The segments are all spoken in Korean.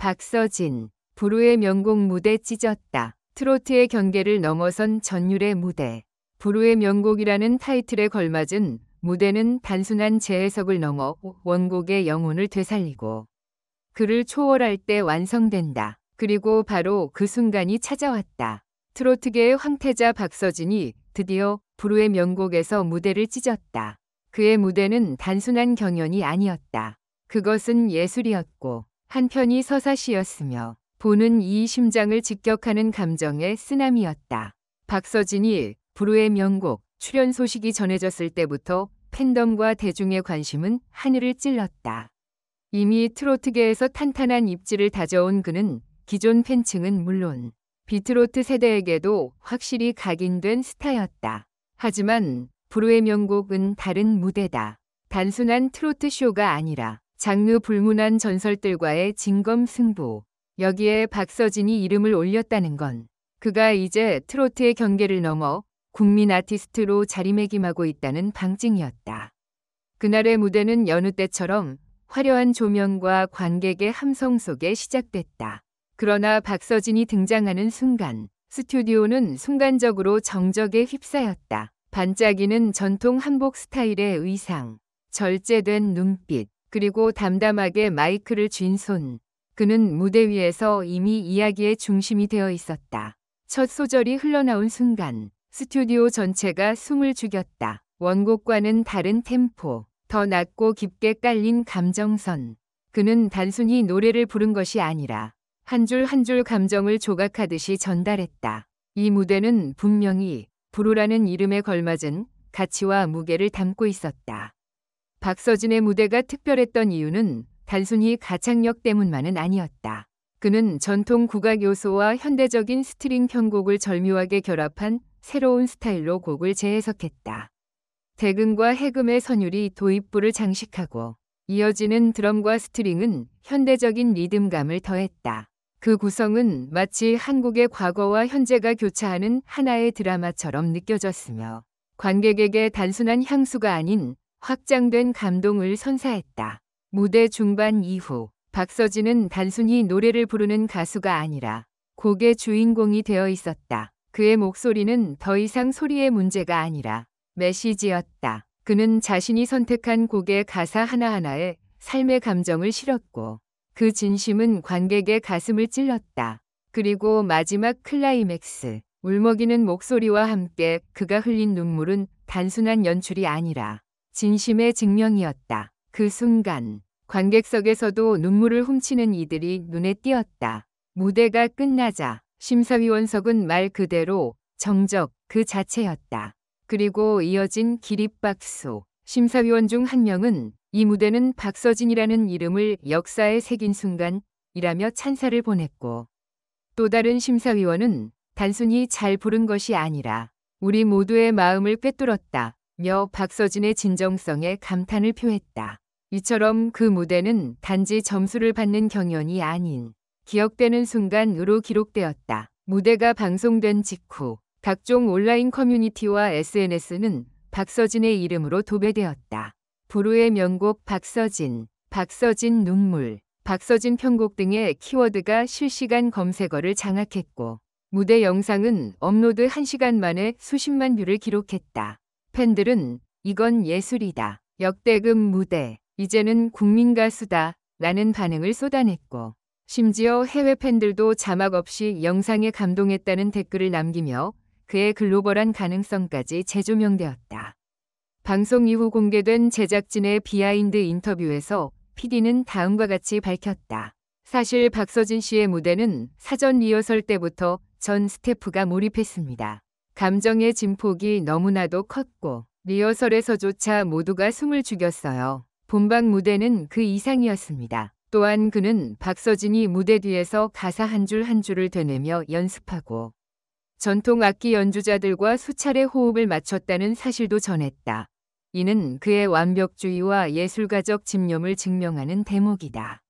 박서진, 불후의 명곡 무대 찢었다. 트로트의 경계를 넘어선 전율의 무대. 불후의 명곡이라는 타이틀에 걸맞은 무대는 단순한 재해석을 넘어 원곡의 영혼을 되살리고 그를 초월할 때 완성된다. 그리고 바로 그 순간이 찾아왔다. 트로트계의 황태자 박서진이 드디어 불후의 명곡에서 무대를 찢었다. 그의 무대는 단순한 경연이 아니었다. 그것은 예술이었고 한편이 서사시였으며 보는 이 심장을 직격하는 감정의 쓰나미였다. 박서진이 불후의 명곡 출연 소식이 전해졌을 때부터 팬덤과 대중의 관심은 하늘을 찔렀다. 이미 트로트계에서 탄탄한 입지를 다져온 그는 기존 팬층은 물론 비트로트 세대에게도 확실히 각인된 스타였다. 하지만 불후의 명곡은 다른 무대다. 단순한 트로트 쇼가 아니라 장르 불문한 전설들과의 진검승부. 여기에 박서진이 이름을 올렸다는 건 그가 이제 트로트의 경계를 넘어 국민 아티스트로 자리매김하고 있다는 방증이었다. 그날의 무대는 여느 때처럼 화려한 조명과 관객의 함성 속에 시작됐다. 그러나 박서진이 등장하는 순간 스튜디오는 순간적으로 정적에 휩싸였다. 반짝이는 전통 한복 스타일의 의상, 절제된 눈빛, 그리고 담담하게 마이크를 쥔 손. 그는 무대 위에서 이미 이야기의 중심이 되어 있었다. 첫 소절이 흘러나온 순간 스튜디오 전체가 숨을 죽였다. 원곡과는 다른 템포, 더 낮고 깊게 깔린 감정선. 그는 단순히 노래를 부른 것이 아니라 한 줄 한 줄 감정을 조각하듯이 전달했다. 이 무대는 분명히 불후라는 이름에 걸맞은 가치와 무게를 담고 있었다. 박서진의 무대가 특별했던 이유는 단순히 가창력 때문만은 아니었다. 그는 전통 국악 요소와 현대적인 스트링 편곡을 절묘하게 결합한 새로운 스타일로 곡을 재해석했다. 대금과 해금의 선율이 도입부를 장식하고 이어지는 드럼과 스트링은 현대적인 리듬감을 더했다. 그 구성은 마치 한국의 과거와 현재가 교차하는 하나의 드라마처럼 느껴졌으며 관객에게 단순한 향수가 아닌 확장된 감동을 선사했다. 무대 중반 이후 박서진은 단순히 노래를 부르는 가수가 아니라 곡의 주인공이 되어 있었다. 그의 목소리는 더 이상 소리의 문제가 아니라 메시지였다. 그는 자신이 선택한 곡의 가사 하나하나에 삶의 감정을 실었고 그 진심은 관객의 가슴을 찔렀다. 그리고 마지막 클라이맥스, 울먹이는 목소리와 함께 그가 흘린 눈물은 단순한 연출이 아니라 진심의 증명이었다. 그 순간 관객석에서도 눈물을 훔치는 이들이 눈에 띄었다. 무대가 끝나자 심사위원석은 말 그대로 정적 그 자체였다. 그리고 이어진 기립박수. 심사위원 중 한 명은 이 무대는 박서진이라는 이름을 역사에 새긴 순간이라며 찬사를 보냈고 또 다른 심사위원은 단순히 잘 부른 것이 아니라 우리 모두의 마음을 꿰뚫었다며 박서진의 진정성에 감탄을 표했다. 이처럼 그 무대는 단지 점수를 받는 경연이 아닌 기억되는 순간으로 기록되었다. 무대가 방송된 직후 각종 온라인 커뮤니티와 SNS는 박서진의 이름으로 도배되었다. 불후의 명곡 박서진, 박서진 눈물, 박서진 편곡 등의 키워드가 실시간 검색어를 장악했고 무대 영상은 업로드 1시간 만에 수십만 뷰를 기록했다. 팬들은 이건 예술이다. 역대급 무대. 이제는 국민 가수다. 라는 반응을 쏟아냈고 심지어 해외 팬들도 자막 없이 영상에 감동했다는 댓글을 남기며 그의 글로벌한 가능성까지 재조명되었다. 방송 이후 공개된 제작진의 비하인드 인터뷰에서 PD는 다음과 같이 밝혔다. 사실 박서진 씨의 무대는 사전 리허설 때부터 전 스태프가 몰입했습니다. 감정의 진폭이 너무나도 컸고 리허설에서조차 모두가 숨을 죽였어요. 본방 무대는 그 이상이었습니다. 또한 그는 박서진이 무대 뒤에서 가사 한 줄 한 줄을 되뇌며 연습하고 전통 악기 연주자들과 수차례 호흡을 맞췄다는 사실도 전했다. 이는 그의 완벽주의와 예술가적 집념을 증명하는 대목이다.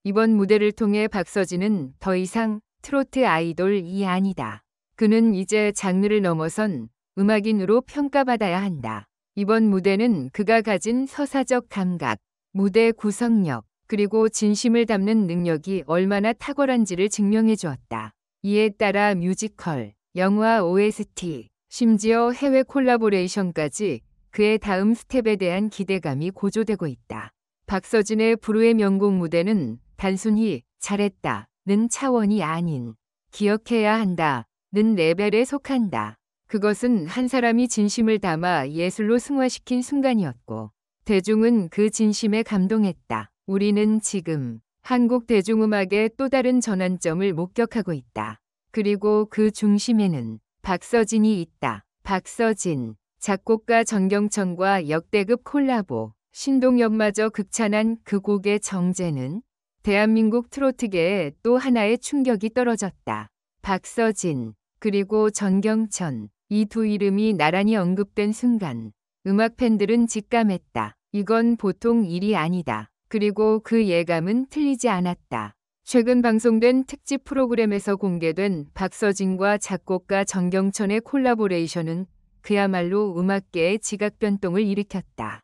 이번 무대를 통해 박서진은 더 이상 트로트 아이돌이 아니다. 그는 이제 장르를 넘어선 음악인으로 평가받아야 한다. 이번 무대는 그가 가진 서사적 감각, 무대 구성력, 그리고 진심을 담는 능력이 얼마나 탁월한지를 증명해 주었다. 이에 따라 뮤지컬, 영화 OST, 심지어 해외 콜라보레이션까지 그의 다음 스텝에 대한 기대감이 고조되고 있다. 박서진의 불후의 명곡 무대는 단순히 잘했다는 차원이 아닌 기억해야 한다는 레벨에 속한다. 그것은 한 사람이 진심을 담아 예술로 승화시킨 순간이었고 대중은 그 진심에 감동했다. 우리는 지금 한국 대중음악의 또 다른 전환점을 목격하고 있다. 그리고 그 중심에는 박서진이 있다. 박서진, 작곡가 전경천과 역대급 콜라보, 신동엽마저 극찬한 그 곡의 정제는 대한민국 트로트계에 또 하나의 충격이 떨어졌다. 박서진, 그리고 전경천, 이 두 이름이 나란히 언급된 순간 음악 팬들은 직감했다. 이건 보통 일이 아니다. 그리고 그 예감은 틀리지 않았다. 최근 방송된 특집 프로그램에서 공개된 박서진과 작곡가 전경천의 콜라보레이션은 그야말로 음악계의 지각 변동을 일으켰다.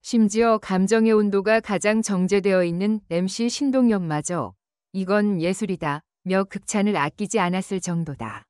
심지어 감정의 온도가 가장 정제되어 있는 MC 신동엽마저 이건 예술이다 며 극찬을 아끼지 않았을 정도다.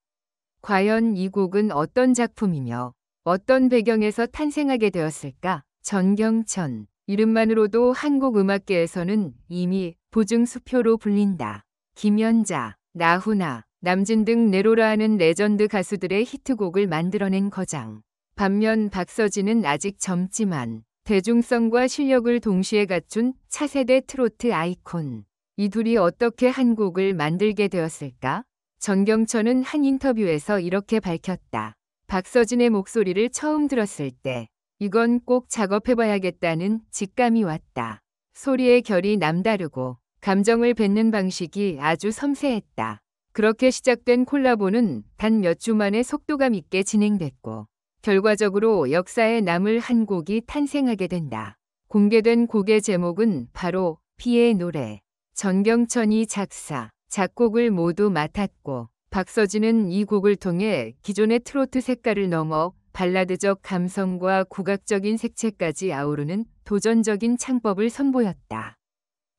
과연 이 곡은 어떤 작품이며 어떤 배경에서 탄생하게 되었을까? 전경천, 이름만으로도 한국 음악계에서는 이미 보증수표로 불린다. 김연자, 나훈아, 남진 등 내로라 하는 레전드 가수들의 히트곡을 만들어낸 거장. 반면 박서진은 아직 젊지만 대중성과 실력을 동시에 갖춘 차세대 트로트 아이콘. 이 둘이 어떻게 한 곡을 만들게 되었을까? 전경천은 한 인터뷰에서 이렇게 밝혔다. 박서진의 목소리를 처음 들었을 때 이건 꼭 작업해봐야겠다는 직감이 왔다. 소리의 결이 남다르고 감정을 뱉는 방식이 아주 섬세했다. 그렇게 시작된 콜라보는 단 몇 주 만에 속도감 있게 진행됐고 결과적으로 역사에 남을 한 곡이 탄생하게 된다. 공개된 곡의 제목은 바로 피의 노래. 전경천이 작사, 작곡을 모두 맡았고 박서진은 이 곡을 통해 기존의 트로트 색깔을 넘어 발라드적 감성과 국악적인 색채까지 아우르는 도전적인 창법을 선보였다.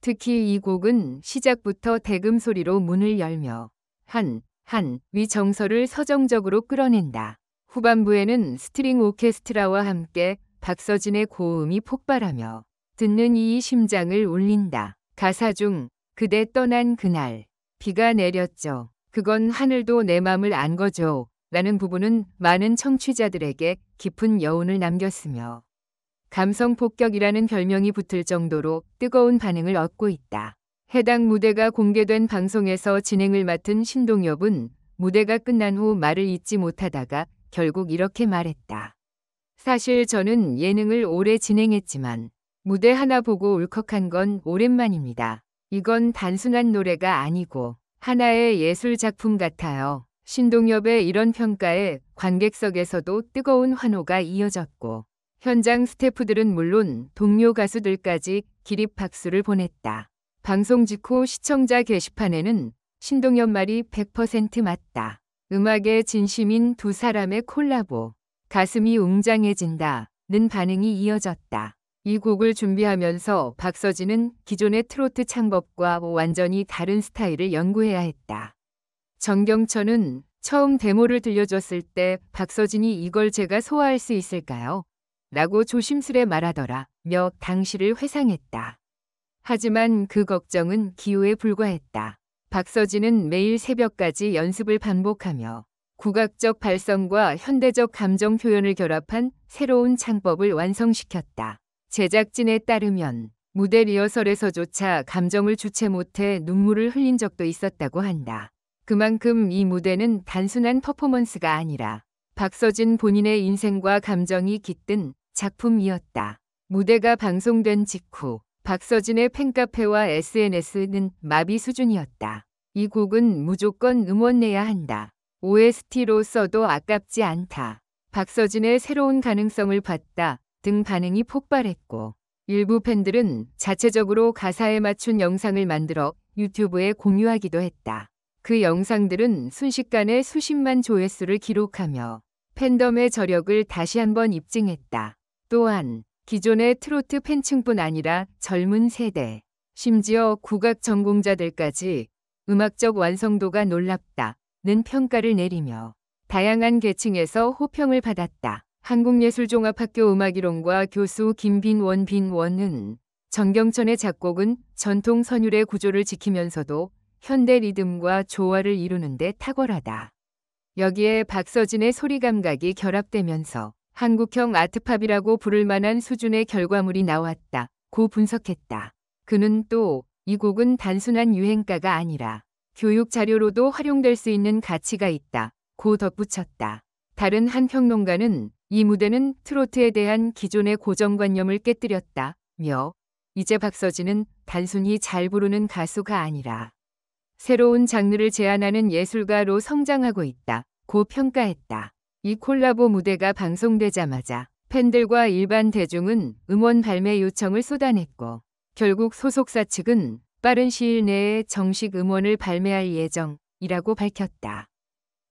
특히 이 곡은 시작부터 대금 소리로 문을 열며 위 정서를 서정적으로 끌어낸다. 후반부에는 스트링 오케스트라와 함께 박서진의 고음이 폭발하며 듣는 이의 심장을 울린다. 가사 중 그대 떠난 그날 비가 내렸죠. 그건 하늘도 내 맘을 안 거죠. 라는 부분은 많은 청취자들에게 깊은 여운을 남겼으며 감성 폭격이라는 별명이 붙을 정도로 뜨거운 반응을 얻고 있다. 해당 무대가 공개된 방송에서 진행을 맡은 신동엽은 무대가 끝난 후 말을 잇지 못하다가 결국 이렇게 말했다. 사실 저는 예능을 오래 진행했지만 무대 하나 보고 울컥한 건 오랜만입니다. 이건 단순한 노래가 아니고 하나의 예술 작품 같아요. 신동엽의 이런 평가에 관객석에서도 뜨거운 환호가 이어졌고 현장 스태프들은 물론 동료 가수들까지 기립 박수를 보냈다. 방송 직후 시청자 게시판에는 신동엽 말이 100% 맞다. 음악의 진심인 두 사람의 콜라보. 가슴이 웅장해진다는 반응이 이어졌다. 이 곡을 준비하면서 박서진은 기존의 트로트 창법과 완전히 다른 스타일을 연구해야 했다. 전경천은 처음 데모를 들려줬을 때 박서진이 이걸 제가 소화할 수 있을까요? 라고 조심스레 말하더라 며 당시를 회상했다. 하지만 그 걱정은 기우에 불과했다. 박서진은 매일 새벽까지 연습을 반복하며 국악적 발성과 현대적 감정 표현을 결합한 새로운 창법을 완성시켰다. 제작진에 따르면 무대 리허설에서조차 감정을 주체 못해 눈물을 흘린 적도 있었다고 한다. 그만큼 이 무대는 단순한 퍼포먼스가 아니라 박서진 본인의 인생과 감정이 깃든 작품이었다. 무대가 방송된 직후 박서진의 팬카페와 SNS는 마비 수준이었다. 이 곡은 무조건 응원해야 한다. OST로서도 아깝지 않다. 박서진의 새로운 가능성을 봤다 등 반응이 폭발했고 일부 팬들은 자체적으로 가사에 맞춘 영상을 만들어 유튜브에 공유하기도 했다. 그 영상들은 순식간에 수십만 조회수를 기록하며 팬덤의 저력을 다시 한번 입증했다. 또한 기존의 트로트 팬층뿐 아니라 젊은 세대, 심지어 국악 전공자들까지 음악적 완성도가 놀랍다는 평가를 내리며 다양한 계층에서 호평을 받았다. 한국예술종합학교 음악이론과 교수 김빈원은 정경천의 작곡은 전통 선율의 구조를 지키면서도 현대 리듬과 조화를 이루는 데 탁월하다. 여기에 박서진의 소리 감각이 결합되면서 한국형 아트팝이라고 부를 만한 수준의 결과물이 나왔다고 분석했다. 그는 또 이 곡은 단순한 유행가가 아니라 교육 자료로도 활용될 수 있는 가치가 있다고 덧붙였다. 다른 한 평론가는 이 무대는 트로트에 대한 기존의 고정관념을 깨뜨렸다며 이제 박서진은 단순히 잘 부르는 가수가 아니라 새로운 장르를 제안하는 예술가로 성장하고 있다고 평가했다. 이 콜라보 무대가 방송되자마자 팬들과 일반 대중은 음원 발매 요청을 쏟아냈고 결국 소속사 측은 빠른 시일 내에 정식 음원을 발매할 예정이라고 밝혔다.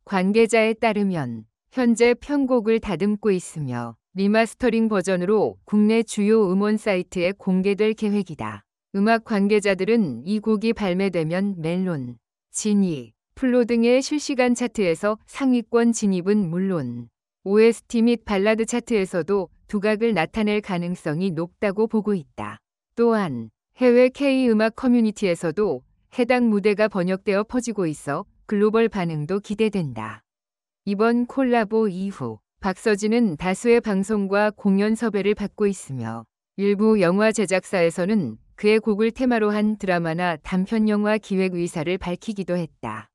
관계자에 따르면 현재 편곡을 다듬고 있으며 리마스터링 버전으로 국내 주요 음원 사이트에 공개될 계획이다. 음악 관계자들은 이 곡이 발매되면 멜론, 지니, 플로 등의 실시간 차트에서 상위권 진입은 물론 OST 및 발라드 차트에서도 두각을 나타낼 가능성이 높다고 보고 있다. 또한 해외 K-음악 커뮤니티에서도 해당 무대가 번역되어 퍼지고 있어 글로벌 반응도 기대된다. 이번 콜라보 이후 박서진은 다수의 방송과 공연 섭외를 받고 있으며 일부 영화 제작사에서는 그의 곡을 테마로 한 드라마나 단편 영화 기획 의사를 밝히기도 했다.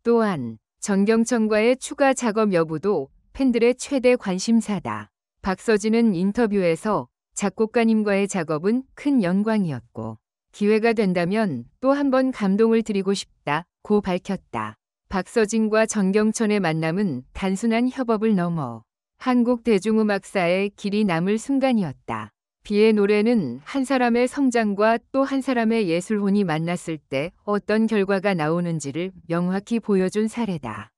또한 정경천과의 추가 작업 여부도 팬들의 최대 관심사다. 박서진은 인터뷰에서 작곡가님과의 작업은 큰 영광이었고 기회가 된다면 또 한 번 감동을 드리고 싶다고 밝혔다. 박서진과 정경천의 만남은 단순한 협업을 넘어 한국 대중음악사에 길이 남을 순간이었다. 비의 노래는 한 사람의 성장과 또 한 사람의 예술혼이 만났을 때 어떤 결과가 나오는지를 명확히 보여준 사례다.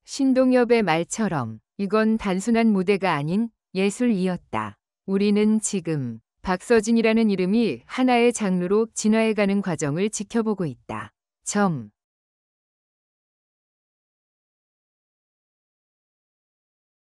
신동엽의 말처럼 이건 단순한 무대가 아닌 예술이었다. 우리는 지금 박서진이라는 이름이 하나의 장르로 진화해가는 과정을 지켜보고 있다.